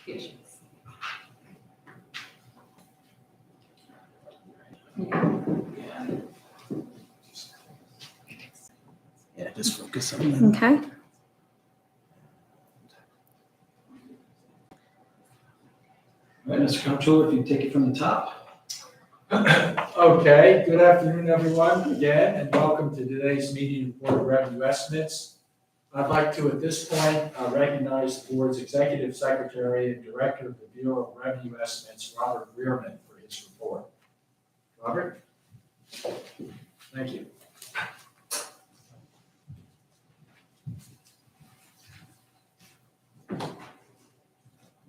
Yes. Yeah, just focus on that. Okay. All right, Mr. Comptroller, if you take it from the top. Okay, good afternoon, everyone, again, and welcome to today's meeting of Board of Revenue Estimates. I'd like to, at this point, recognize the Board's Executive Secretary and Director of the Bureau of Revenue Estimates, Robert Rearman, for his report. Robert? Thank you.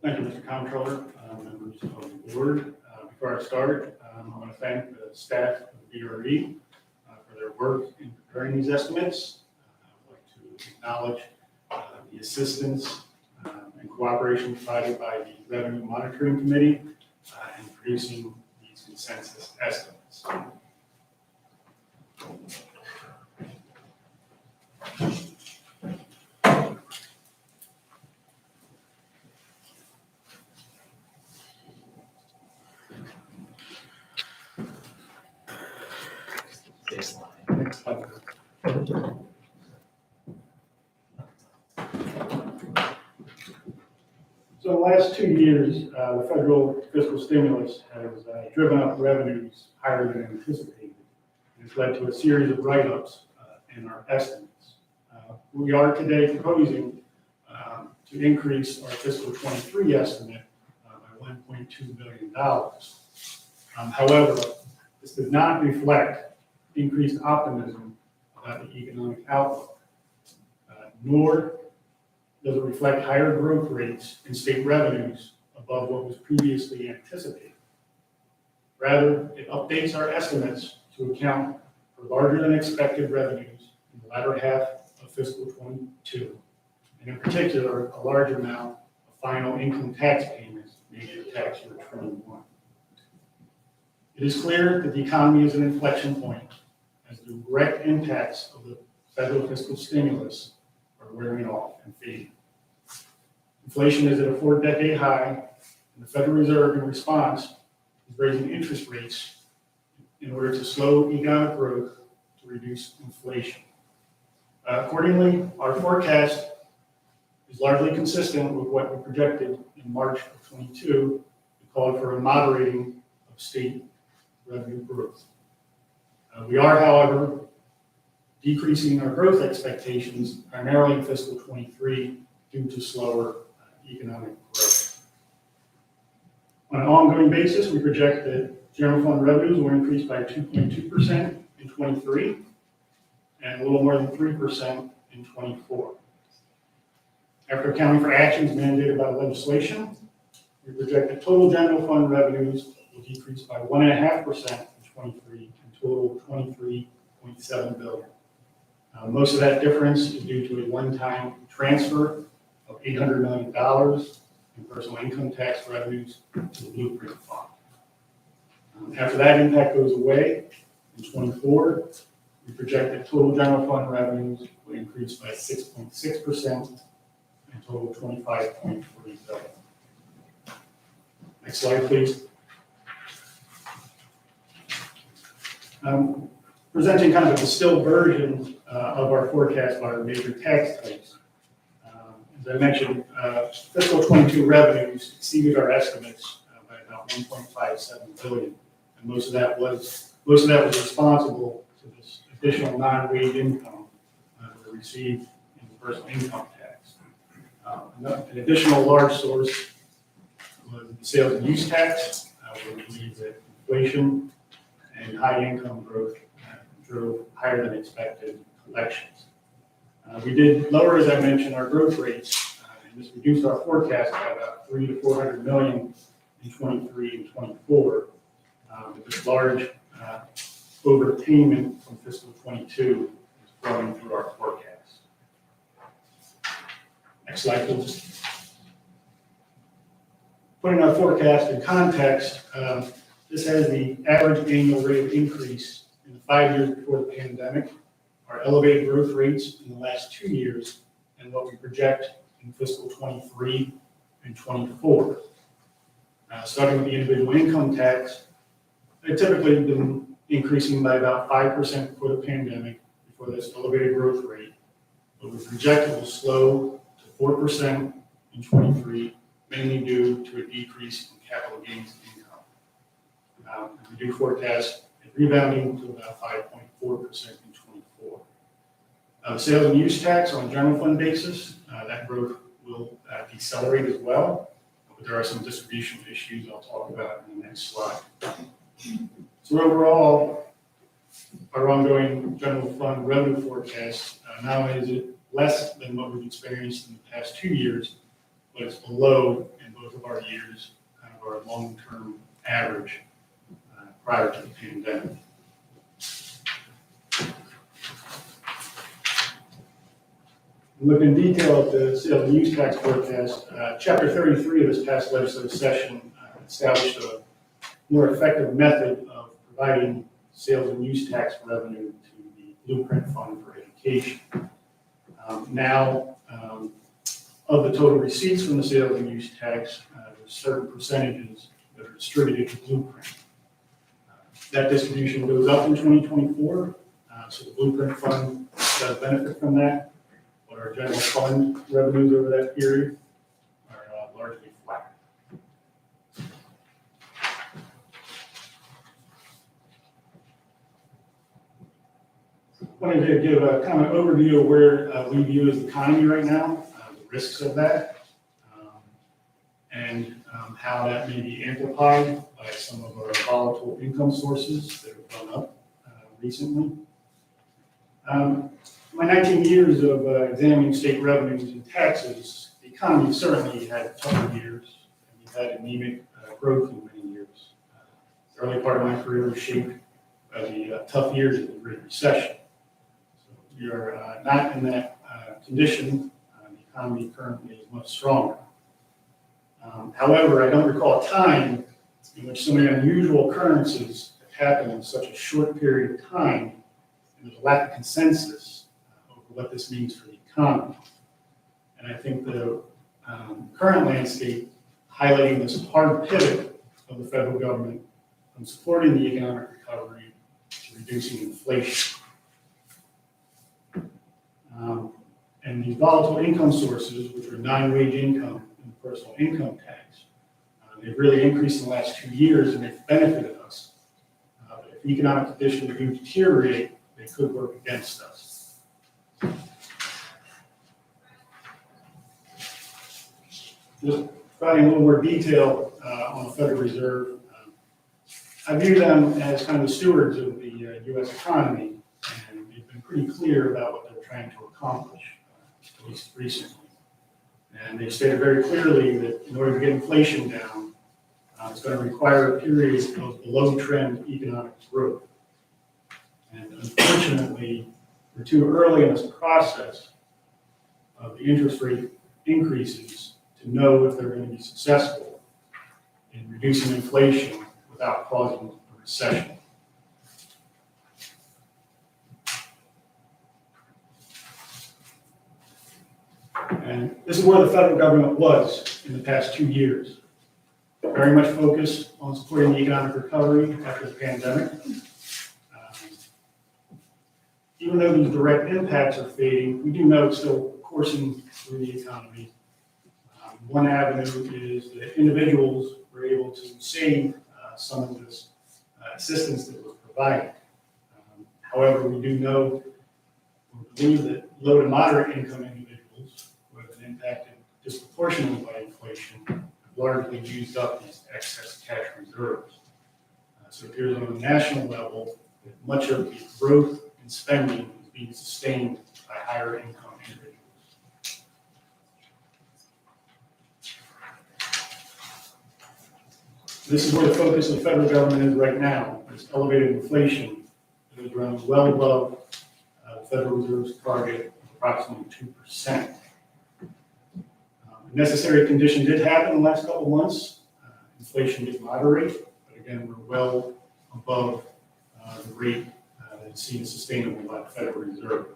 Thank you, Mr. Comptroller, members of the board. Before I start, I want to thank the staff of the BRE for their work in preparing these estimates. I'd like to acknowledge the assistance and cooperation provided by the Revenue Monitoring Committee in producing these consensus estimates. So the last 2 years, the federal fiscal stimulus has driven up revenues higher than anticipated. It's led to a series of write-ups in our estimates. We are today proposing to increase our fiscal 23 estimate by $1.2 billion. However, this does not reflect increased optimism about the economic outlook, nor does it reflect higher growth rates in state revenues above what was previously anticipated. Rather, it updates our estimates to account for larger than expected revenues in the latter half of fiscal 22, and in particular, a large amount of final income tax payments made for tax year 21. It is clear that the economy is an inflection point as the direct impacts of the federal fiscal stimulus are wearing off and fading. Inflation is at a 4-decade high, and the Federal Reserve, in response, is raising interest rates in order to slow economic growth to reduce inflation. Accordingly, our forecast is largely consistent with what we projected in March of 22. We called for a moderating of state revenue growth. We are, however, decreasing our growth expectations primarily in fiscal 23 due to slower economic growth. On an ongoing basis, we project that general fund revenues will increase by 2.2% in 23 and a little more than 3% in 24. After accounting for actions mandated by legislation, we project that total general fund revenues will decrease by 1.5% in 23 and total $23.7 billion. Most of that difference is due to a one-time transfer of $800 million in personal income tax revenues to the Blueprint Fund. After that impact goes away, in 24, we project that total general fund revenues will increase by 6.6% and total $25.3 billion. Next slide, please. Presenting kind of a distilled version of our forecast by our major tax types. As I mentioned, fiscal 22 revenues exceeded our estimates by about $1.57 billion, and most of that was responsible to this additional non-wage income that we received in the personal income tax. An additional large source was the sales and use tax, where we believe that inflation and high income growth drove higher than expected collections. We did lower, as I mentioned, our growth rates, and this reduced our forecast by about $300 to $400 million in 23 and 24. But this large overpayment from fiscal 22 is flowing through our forecast. Next slide, please. Putting our forecast in context, this has the average annual rate of increase in the 5 years before the pandemic, our elevated growth rates in the last 2 years, and what we project in fiscal 23 and 24. Starting with the individual income tax, it typically been increasing by about 5% before the pandemic, before this elevated growth rate. But we project it will slow to 4% in 23, mainly due to a decrease in capital gains income. We do forecast it rebounding to about 5.4% in 24. The sales and use tax on a general fund basis, that growth will decelerate as well, but there are some distribution issues I'll talk about in the next slide. So overall, our ongoing general fund revenue forecast, not only is it less than what we've experienced in the past 2 years, but it's below in both of our years, kind of our long-term average prior to the pandemic. Look in detail at the sales and use tax forecast. Chapter 33 of this past legislative session established a more effective method of providing sales and use tax revenue to the Blueprint Fund for Education. Of the total receipts from the sales and use tax, there's certain percentages that are distributed to Blueprint. That distribution goes up in 2024, so the Blueprint Fund does benefit from that, but our general fund revenues over that period are largely flat. I wanted to give a kind of overview of where we view as the economy right now, the risks of that, and how that may be amplified by some of our volatile income sources that have gone up recently. My 19 years of examining state revenues and taxes, the economy certainly had tougher years, and we've had anemic growth in many years. The early part of my career was shaped by the tough years of the Great Recession. So we are not in that condition. The economy currently is much stronger. However, I don't recall a time in which so many unusual occurrences have happened in such a short period of time, and there's a lack of consensus over what this means for the economy. And I think the current landscape highlighting this hard pivot of the federal government from supporting the economic recovery to reducing inflation. And these volatile income sources, which are non-wage income and personal income tax, they've really increased in the last 2 years, and they've benefited us. But if economic conditions do deteriorate, they could work against us. Just providing a little more detail on the Federal Reserve. I view them as kind of the stewards of the U.S. economy, and they've been pretty clear about what they're trying to accomplish, at least recently. And they've stated very clearly that in order to get inflation down, it's going to require a period of below-trend economic growth. And unfortunately, we're too early in this process of the interest rate increases to know if they're going to be successful in reducing inflation without causing a recession. And this is where the federal government was in the past 2 years. Very much focused on supporting the economic recovery after the pandemic. Even though these direct impacts are fading, we do know it's still coursing through the economy. One avenue is that individuals were able to save some of this assistance that was provided. However, we do know, we believe that low to moderate income individuals who have been impacted disproportionately by inflation have largely used up these excess cash reserves. So it appears on a national level that much of the growth in spending is being sustained by higher income individuals. This is where the focus of the federal government is right now. This elevated inflation that is running well above the Federal Reserve's target of approximately 2%. A necessary condition did happen in the last couple of months. Inflation did moderate, but again, we're well above the rate that is seen as sustainable by the Federal Reserve.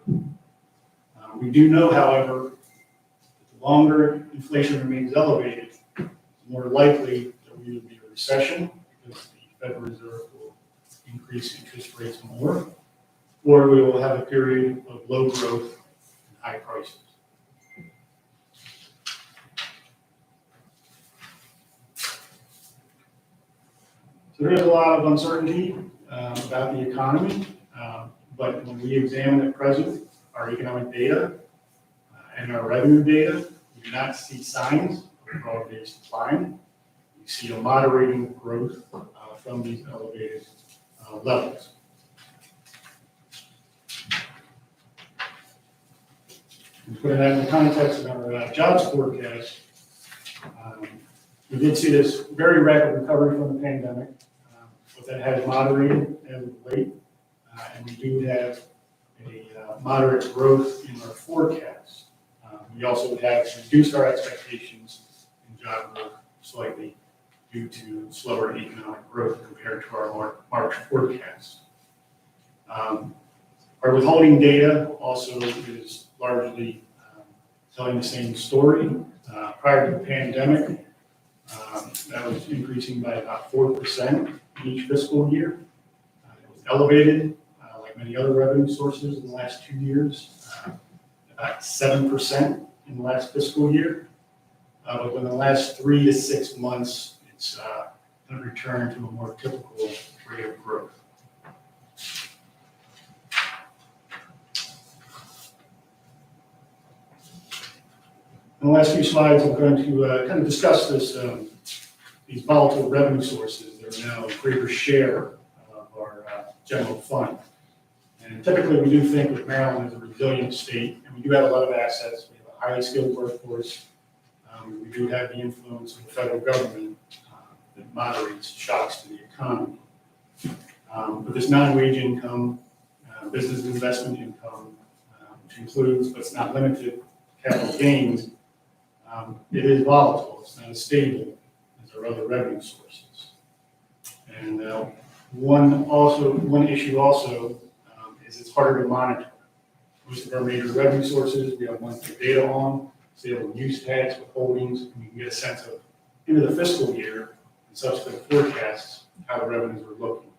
We do know, however, that the longer inflation remains elevated, more likely there will either be a recession because the Federal Reserve will increase interest rates more, or we will have a period of low growth and high prices. So there is a lot of uncertainty about the economy, but when we examine at present our economic data and our revenue data, we do not see signs of broad-based decline. We see a moderating growth from these elevated levels. And putting that in the context of our jobs forecast, we did see this very rapid recovery from the pandemic, but that has moderated as of late, and we do have a moderate growth in our forecast. We also have reduced our expectations in job growth slightly due to slower economic growth compared to our March forecast. Our withholding data also is largely telling the same story. Prior to the pandemic, that was increasing by about 4% each fiscal year. It was elevated, like many other revenue sources in the last 2 years, about 7% in the last fiscal year. But in the last 3 to 6 months, it's going to return to a more typical rate of growth. In the last few slides, I'm going to kind of discuss this, these volatile revenue sources that are now a greater share of our general fund. And typically, we do think of Maryland as a resilient state, and we do have a lot of assets. We have a highly skilled workforce. We do have the influence of the federal government that moderates shocks to the economy. But this non-wage income, business investment income, which includes but it's not limited to capital gains, it is volatile. It's not as stable as our other revenue sources. And one issue also is it's harder to monitor. Most of our major revenue sources we have monthly data on, sale and use tax, withholdings, and you can get a sense of into the fiscal year and subsequent forecasts how the revenues are looking.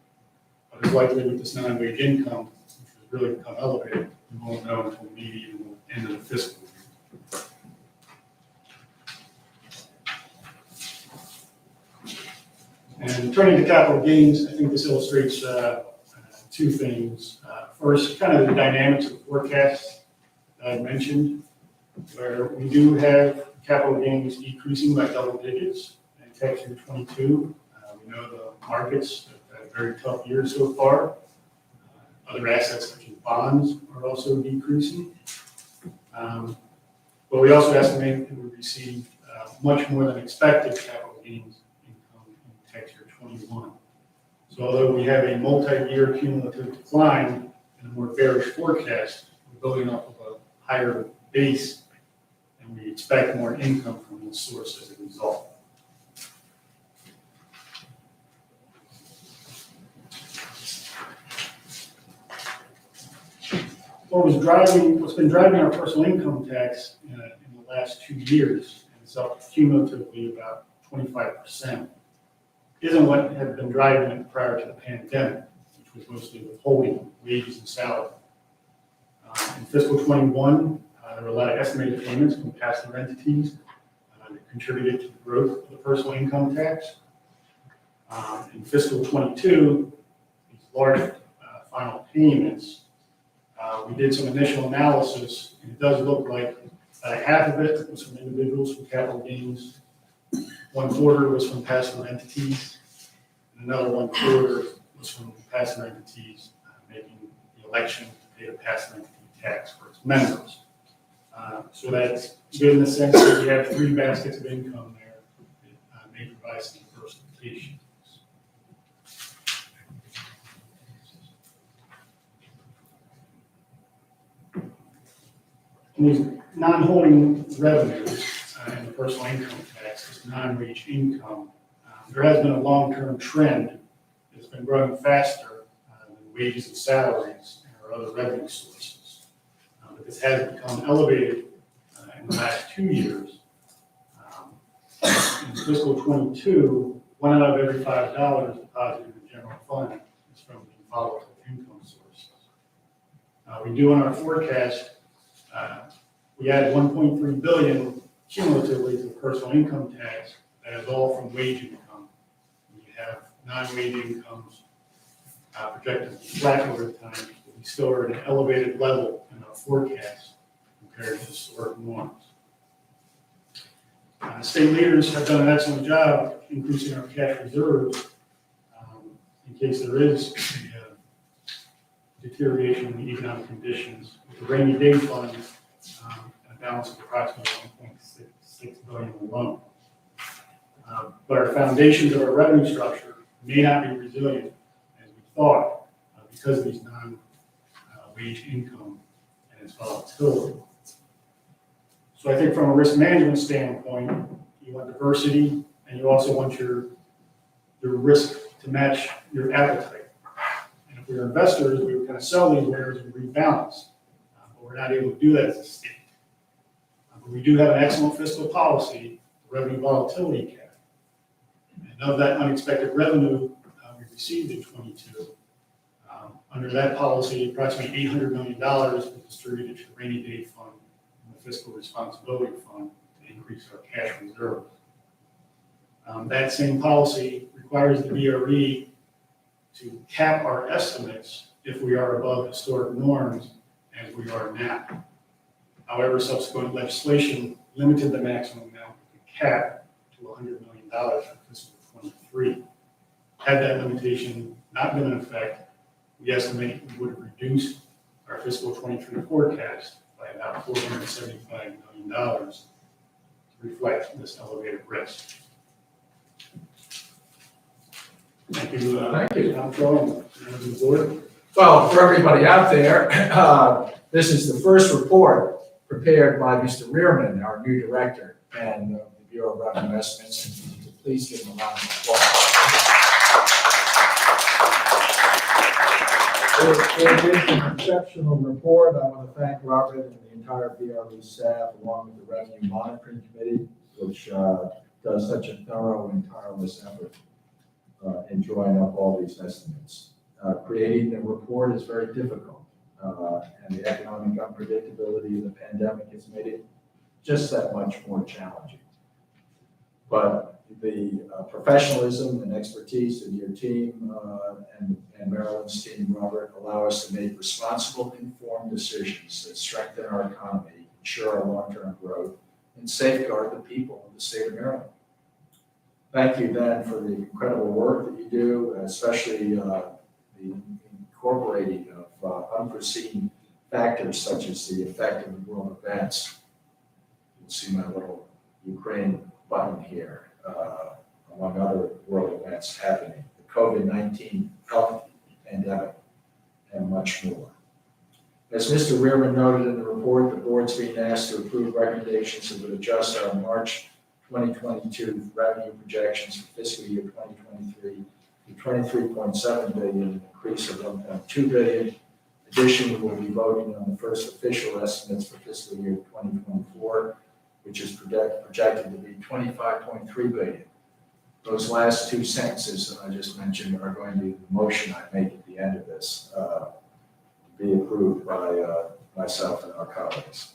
But it's likely with this non-wage income, which has really become elevated, we won't know until maybe the end of the fiscal year. And turning to capital gains, I think this illustrates two things. First, kind of the dynamics of the forecast that I mentioned, where we do have capital gains decreasing by double digits in tax year 22. We know the markets have had a very tough year so far. Other assets such as bonds are also decreasing. But we also estimate that we receive much more than expected capital gains income in tax year 21. So although we have a multi-year cumulative decline and a more bearish forecast, we're building off of a higher base, and we expect more income from this source as a result. What's been driving our personal income tax in the last 2 years, and it's up cumulatively about 25%, isn't what had been driving it prior to the pandemic, which was mostly withholding wages and salary. In fiscal 21, there were a lot of estimated payments from pass-through entities that contributed to the growth of the personal income tax. In fiscal 22, these large final payments, we did some initial analysis, and it does look like half of it was from individuals for capital gains, 1/4 was from pass-through entities, and another 1/4 was from pass-through entities making the election to pay the pass-through entity tax for its members. So that's good in the sense that we have 3 baskets of income there that may provide some diversification. And these non-holding revenues and the personal income tax, this non-wage income, there has been a long-term trend that's been growing faster than wages and salaries and our other revenue sources. But this has become elevated in the last 2 years. In fiscal '22, 1 out of every $5 deposited in the general fund is from volatile income sources. We do in our forecast, we add $1.3 billion cumulatively to the personal income tax. That is all from wage income. We have non-wage incomes projected to be flat over time, but we still are at an elevated level in our forecast compared to historic norms. State leaders have done an excellent job increasing our cash reserves in case there is a deterioration in the economic conditions. With the rainy day fund, a balance of approximately $1.66 billion alone. But our foundations of our revenue structure may not be resilient as we thought because of these non-wage income and its volatility. So I think from a risk management standpoint, you want diversity and you also want your risk to match your appetite. And if we're investors, we would kind of sell these wares and rebalance, but we're not able to do that as a state. But we do have an excellent fiscal policy, the revenue volatility cap. And of that unexpected revenue we received in '22, under that policy, approximately $800 million was distributed to the rainy day fund and the fiscal responsibility fund to increase our cash reserves. That same policy requires the BRE to cap our estimates if we are above historic norms as we are now. However, subsequent legislation limited the maximum amount we could cap to $100 million for fiscal '23. Had that limitation not been in effect, we estimate we would have reduced our fiscal '23 forecast by about $475 million to reflect this elevated risk. Thank you. Thank you. Comptroller, members of the board. Well, for everybody out there, this is the first report prepared by Mr. Rearman, our new director, and the Bureau of Revenue Estimates. And please give him a round of applause. It is an exceptional report. I want to thank Robert and the entire BRE staff, along with the Revenue Monitoring Committee, which does such a thorough and tireless effort in drawing up all these estimates. Creating the report is very difficult, and the economic unpredictability of the pandemic has made it just that much more challenging. But the professionalism and expertise of your team and Maryland's team, Robert, allow us to make responsible, informed decisions that strengthen our economy, ensure our long-term growth, and safeguard the people of the state of Maryland. Thank you, then, for the incredible work that you do, especially the incorporating of unforeseen factors such as the effect of the world events. You'll see my little Ukraine button here, among other world events happening, the COVID-19 health pandemic, and much more. As Mr. Rearman noted in the report, the board's being asked to approve recommendations that would adjust our March 2022 revenue projections for fiscal year 2023 to $23.7 billion, an increase of $1.2 billion. Additionally, we'll be voting on the first official estimates for fiscal year 2024, which is projected to be $25.3 billion. Those last two sentences that I just mentioned are going to be the motion I make at the end of this, to be approved by myself and our colleagues.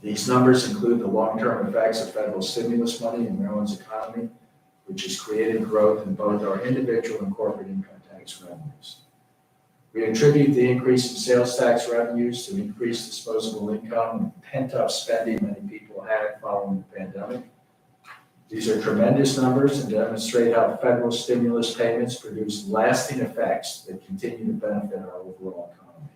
These numbers include the long-term effects of federal stimulus money in Maryland's economy, which has created growth in both our individual and corporate income tax revenues. We attribute the increase in sales tax revenues to increased disposable income and pent-up spending many people had following the pandemic. These are tremendous numbers and demonstrate how federal stimulus payments produce lasting effects that continue to benefit our overall economy.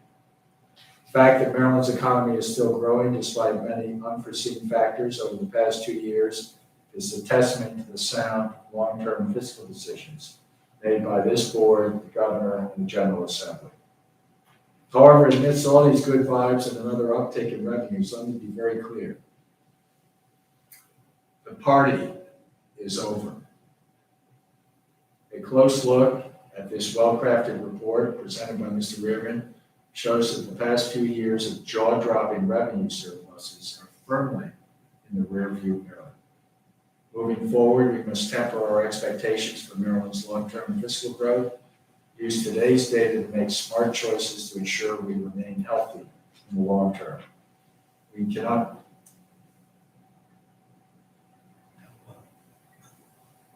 The fact that Maryland's economy is still growing despite many unforeseen factors over the past 2 years is a testament to the sound long-term fiscal decisions made by this board, the governor, and the General Assembly. However, amidst all these good vibes and another uptick in revenues, let me be very clear. The party is over. A close look at this well-crafted report presented by Mr. Rearman shows that the past 2 years of jaw-dropping revenue surpluses are firmly in the rearview mirror. Moving forward, we must temper our expectations for Maryland's long-term fiscal growth, use today's data to make smart choices to ensure we remain healthy in the long term. We cannot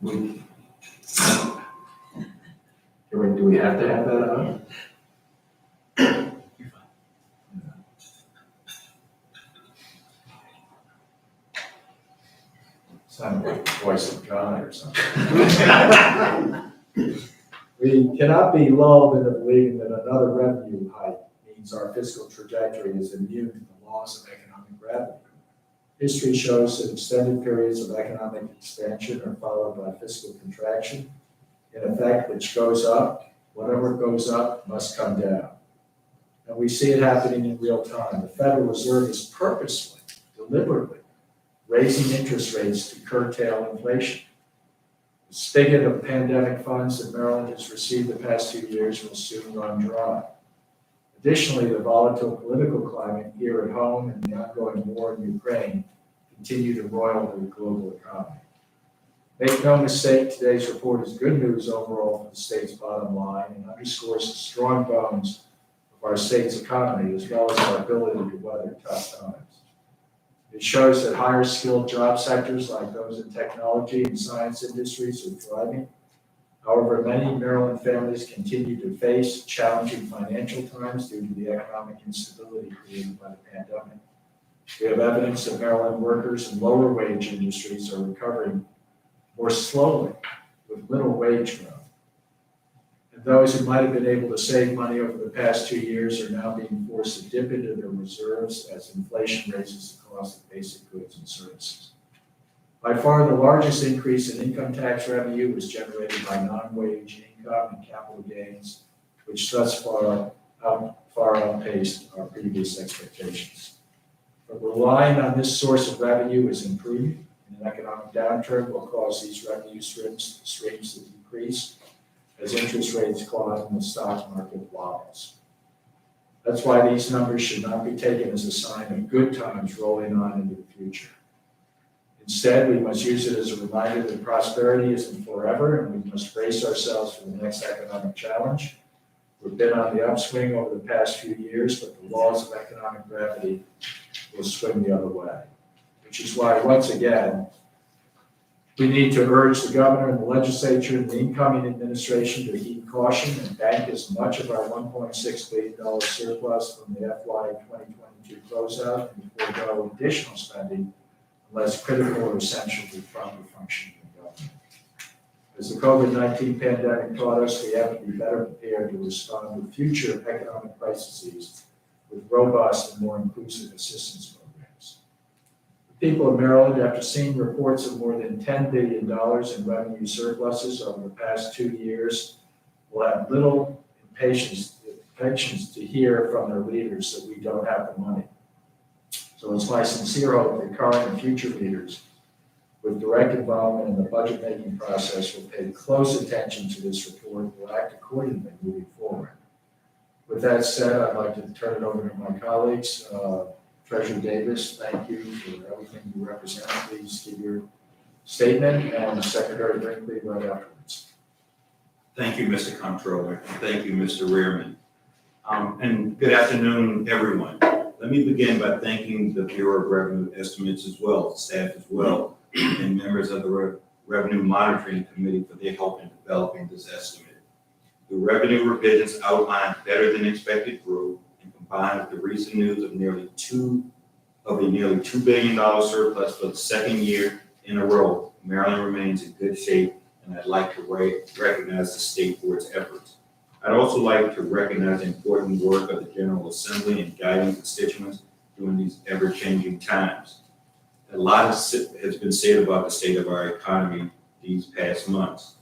do we have to have that on? Sounded like the voice of God or something. We cannot be lulled into believing that another revenue hike means our fiscal trajectory is immune to the laws of economic gravity. History shows that extended periods of economic expansion are followed by fiscal contraction, in effect, which goes up. Whatever goes up must come down. And we see it happening in real time. The Federal Reserve is purposely, deliberately, raising interest rates to curtail inflation. The spigot of pandemic funds that Maryland has received the past 2 years will soon run dry. Additionally, the volatile political climate here at home and the ongoing war in Ukraine continue to roil the global economy. Make no mistake, today's report is good news overall for the state's bottom line and underscores the strong bones of our state's economy as well as our ability to weather tough times. It shows that higher skilled job sectors like those in technology and science industries are thriving. However, many Maryland families continue to face challenging financial times due to the economic instability created by the pandemic. We have evidence that Maryland workers in lower wage industries are recovering more slowly with little wage growth. And those who might have been able to save money over the past 2 years are now being forced to dip into their reserves as inflation raises the cost of basic goods and services. By far, the largest increase in income tax revenue was generated by non-wage income and capital gains, which thus far outpaced our previous expectations. But relying on this source of revenue is imprudent, and an economic downturn will cause these revenue streams to decrease as interest rates climb and the stock market wobbles. That's why these numbers should not be taken as a sign of good times rolling on into the future. Instead, we must use it as a reminder that prosperity isn't forever, and we must brace ourselves for the next economic challenge. We've been on the upswing over the past few years, but the laws of economic gravity will swing the other way, which is why, once again, we need to urge the governor and the legislature and the incoming administration to heed caution and bank as much of our $1.6 billion surplus from the FY 2022 closeout and forego additional spending unless critical or essential to proper functioning of the government. As the COVID-19 pandemic taught us, we have to be better prepared to respond to future economic crises with robust and more inclusive assistance programs. The people of Maryland, after seeing reports of more than $10 billion in revenue surpluses over the past 2 years, will have little patience to hear from their leaders that we don't have the money. So it's my sincere hope that current and future leaders with direct involvement in the budget-making process will pay close attention to this report and will act accordingly moving forward. With that said, I'd like to turn it over to my colleagues. Treasurer Davis, thank you for everything you represent. Please give your statement, and Secretary Brinkley right afterwards. Thank you, Mr. Comptroller, and thank you, Mr. Rearman. And good afternoon, everyone. Let me begin by thanking the Bureau of Revenue Estimates as well, staff as well, and members of the Revenue Monitoring Committee for their help in developing this estimate. The revenue revisions outline better than expected growth, and combined with the recent news of nearly $2 billion surplus for the second year in a row, Maryland remains in good shape, and I'd like to recognize the state for its efforts. I'd also like to recognize the important work of the General Assembly in guiding constituents during these ever-changing times. A lot has been said about the state of our economy these past months.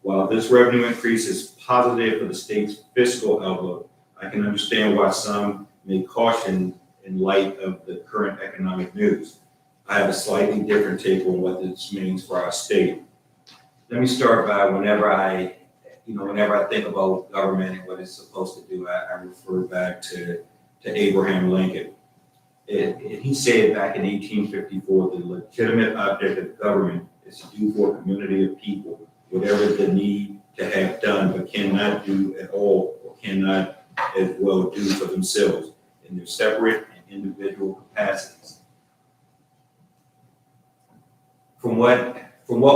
While this revenue increase is positive for the state's fiscal outlook, I can understand why some may caution in light of the current economic news. I have a slightly different take on what this means for our state. Let me start by whenever I think about government and what it's supposed to do, I refer back to Abraham Lincoln. He said back in 1854, the legitimate object of government is is to do for a community of people whatever the need to have done, but cannot do at all, or cannot as well do for themselves in their separate and individual capacities. From what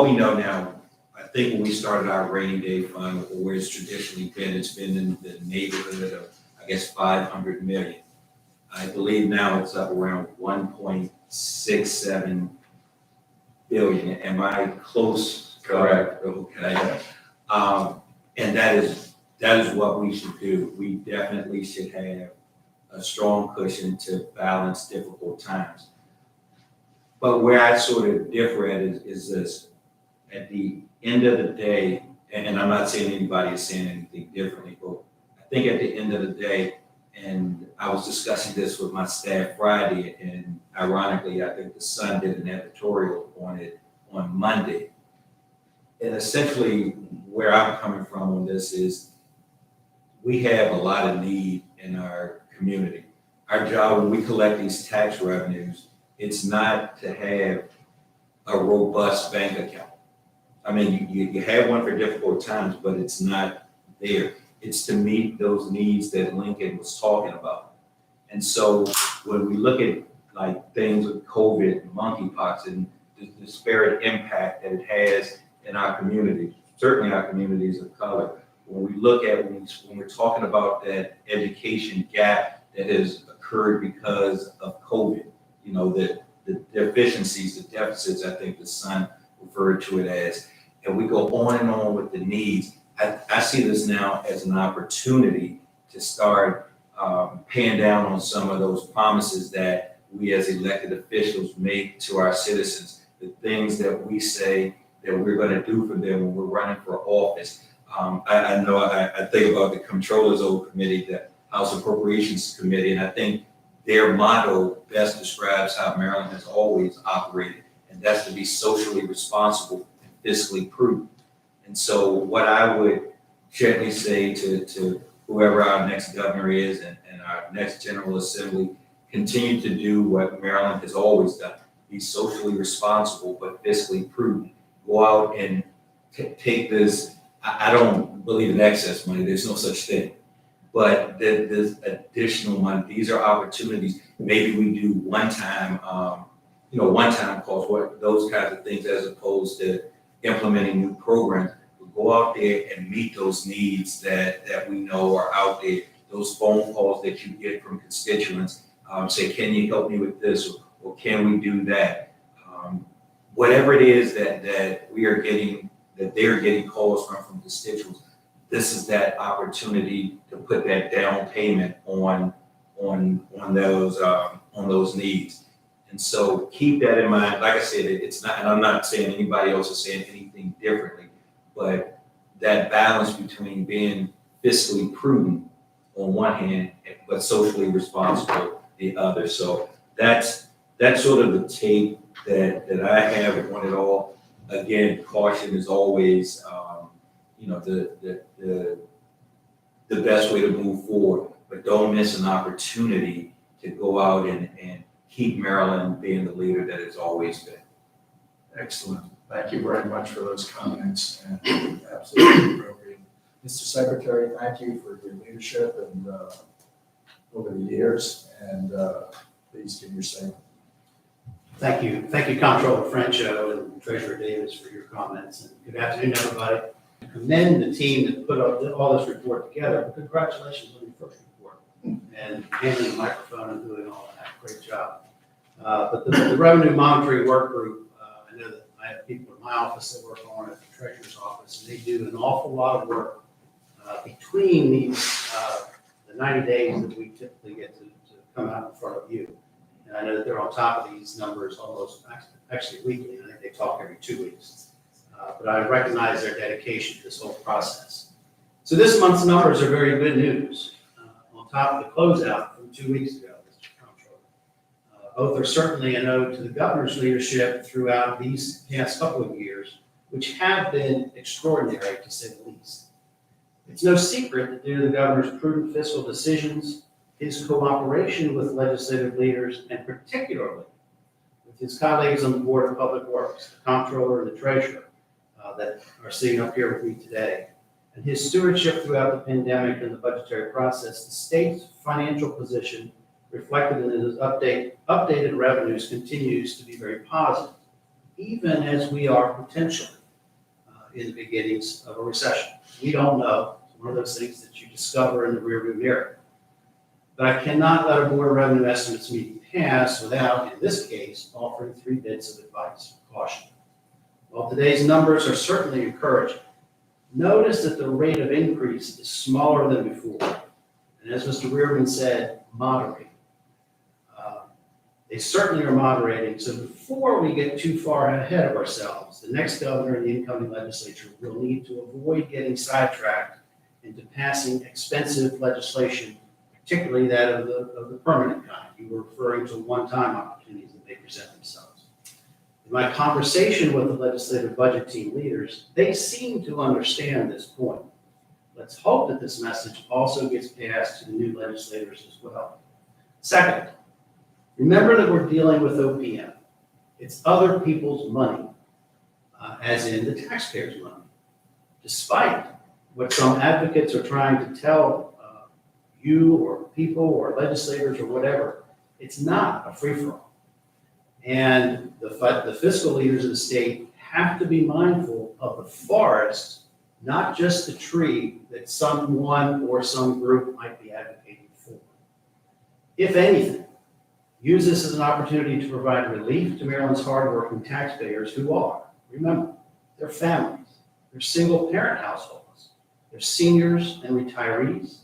we know now, I think when we started our rainy day fund, or where it's traditionally been, it's been in the neighborhood of, I guess, 500 million. I believe now it's up around 1.67 billion. Am I close? Correct. Okay. And that is what we should do. We definitely should have a strong cushion to balance difficult times. But where I sort of differ at is this: at the end of the day, and I'm not saying anybody is saying anything differently, but I think at the end of the day, and I was discussing this with my staff Friday, and ironically, I think the Sun did an editorial on it on Monday. And essentially, where I'm coming from on this is we have a lot of need in our community. Our job, when we collect these tax revenues, it's not to have a robust bank account. I mean, you have one for difficult times, but it's not there. It's to meet those needs that Lincoln was talking about. And so when we look at like things with COVID and monkeypox and the disparate impact that it has in our community, certainly our communities of color, when we look at, when we're talking about that education gap that has occurred because of COVID, you know, the deficiencies, the deficits, I think the Sun referred to it as, and we go on and on with the needs. I see this now as an opportunity to start paying down on some of those promises that we as elected officials make to our citizens, the things that we say that we're going to do for them when we're running for office. I know I think about the Comptroller's old committee, the House Appropriations Committee, and I think their motto best describes how Maryland has always operated, and that's to be socially responsible and fiscally prudent. And so what I would gently say to whoever our next governor is and our next General Assembly, continue to do what Maryland has always done, be socially responsible but fiscally prudent. Go out and take this, I don't believe in excess money, there's no such thing. But there's additional money. These are opportunities. Maybe we do one-time calls, those kinds of things, as opposed to implementing new programs. We'll go out there and meet those needs that we know are out there. Those phone calls that you get from constituents, say, can you help me with this, or can we do that? Whatever it is that we are getting, that they're getting calls from constituents, this is that opportunity to put that down payment on those needs. And so keep that in mind. Like I said, it's not, and I'm not saying anybody else is saying anything differently, but that balance between being fiscally prudent on one hand, but socially responsible the other. So that's sort of the take that I have on it all. Again, caution is always, the best way to move forward, but don't miss an opportunity to go out and keep Maryland being the leader that it's always been. Excellent. Thank you very much for those comments, and absolutely appropriate. Mr. Secretary, thank you for your leadership and over the years, and please give your statement. Thank you, Comptroller Frencho and Treasurer Davis for your comments, and good afternoon, everybody. I commend the team that put all this report together, but congratulations on your first report and handling the microphone and doing all that. Great job. But the revenue monitoring work group, I know that I have people in my office that work on it, the Treasurer's office, and they do an awful lot of work between these the 90 days that we typically get to come out in front of you. And I know that they're on top of these numbers almost actually weekly. I think they talk every 2 weeks. But I recognize their dedication to this whole process. So this month's numbers are very good news. On top of the closeout from 2 weeks ago, Mr. Comptroller. Both are certainly an ode to the governor's leadership throughout these past couple of years, which have been extraordinary to say the least. It's no secret that due to the governor's prudent fiscal decisions, his cooperation with legislative leaders, and particularly with with his colleagues on the Board of Public Works, the Comptroller and the Treasurer that are sitting up here with me today, and his stewardship throughout the pandemic and the budgetary process, the state's financial position reflected in his updated revenues continues to be very positive, even as we are potentially in the beginnings of a recession. We don't know. It's one of those things that you discover in the rearview mirror. But I cannot let a board of revenue estimates meeting pass without, in this case, offering 3 bits of advice or caution. While today's numbers are certainly encouraging, notice that the rate of increase is smaller than before. And as Mr. Reardon said, moderating. They certainly are moderating. So before we get too far ahead of ourselves, the next governor and the incoming legislature will need to avoid getting sidetracked into passing expensive legislation, particularly that of the permanent kind. You were referring to one-time opportunities that may present themselves. In my conversation with the legislative budget team leaders, they seem to understand this point. Let's hope that this message also gets passed to the new legislators as well. Second, remember that we're dealing with OPM. It's other people's money, as in the taxpayers' money. Despite what some advocates are trying to tell you or people or legislators or whatever, it's not a free-for-all. And the fiscal leaders of the state have to be mindful of the forest, not just the tree that someone or some group might be advocating for. If anything, use this as an opportunity to provide relief to Maryland's hardworking taxpayers who are, remember, their families, their single-parent households, their seniors and retirees,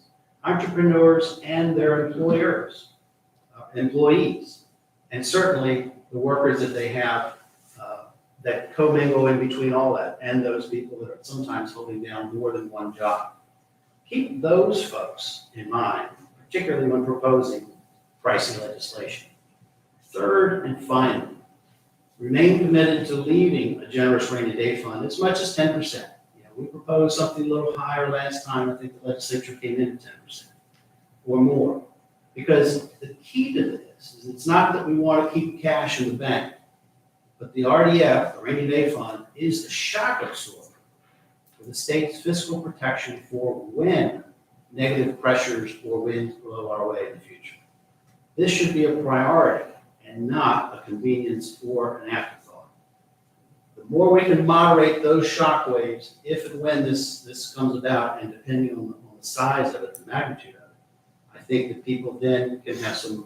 entrepreneurs and their employees, and certainly the workers that they have that commingle in between all that, and those people that are sometimes holding down more than one job. Keep those folks in mind, particularly when proposing pricing legislation. Third and finally, remain committed to leaving a generous rainy day fund as much as 10%. We proposed something a little higher last time. I think the legislature came in at 10% or more. Because the key to this is it's not that we want to keep cash in the bank, but the RDF, the rainy day fund, is the shock absorber for the state's fiscal protection for when negative pressures or winds blow our way in the future. This should be a priority and not a convenience or an afterthought. The more we can moderate those shock waves, if and when this comes about, and depending on the size of it, the magnitude of it, I think that people then can have some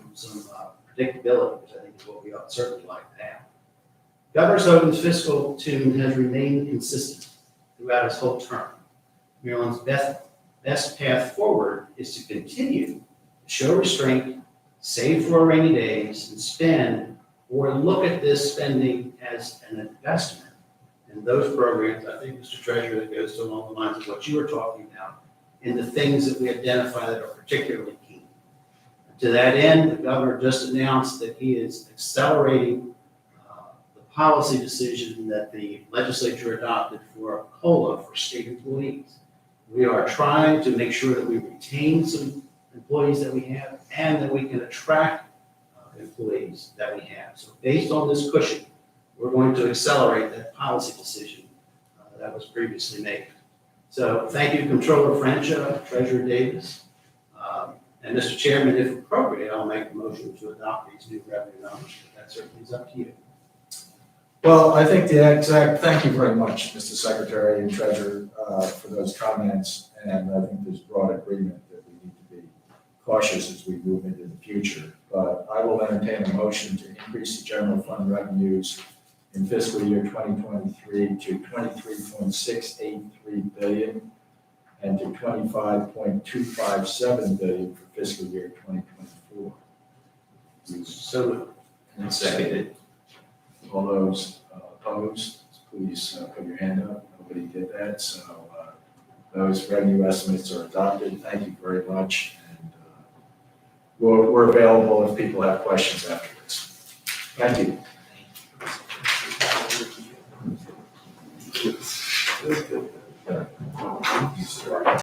predictability, which I think is what we ought certainly like to have. Governor Hogan's fiscal tune has remained consistent throughout his whole term. Maryland's best path forward is to continue to show restraint, save for rainy days, and spend, or look at this spending as an investment in those programs. I think, Mr. Treasurer, that goes along the lines of what you were talking about, in the things that we identify that are particularly key. To that end, the governor just announced that he is accelerating the policy decision that the legislature adopted for a COLA for state employees. We are trying to make sure that we retain some employees that we have and that we can attract employees that we have. So based on this cushion, we're going to accelerate that policy decision that was previously made. So thank you, Comptroller Francho, Treasurer Davis. And Mr. Chairman, if appropriate, I'll make a motion to adopt these new revenue numbers, but that certainly is up to you. Well, I think thank you very much, Mr. Secretary and Treasurer, for those comments. And I think there's broad agreement that we need to be cautious as we move into the future. But I will entertain a motion to increase the general fund revenues in fiscal year 2023 to $23.683 billion and to $25.257 billion for fiscal year 2024. So moved. And seconded. All those opposed, please put your hand up. Nobody did that. So those revenue estimates are adopted. Thank you very much. And we're available if people have questions afterwards. Thank you.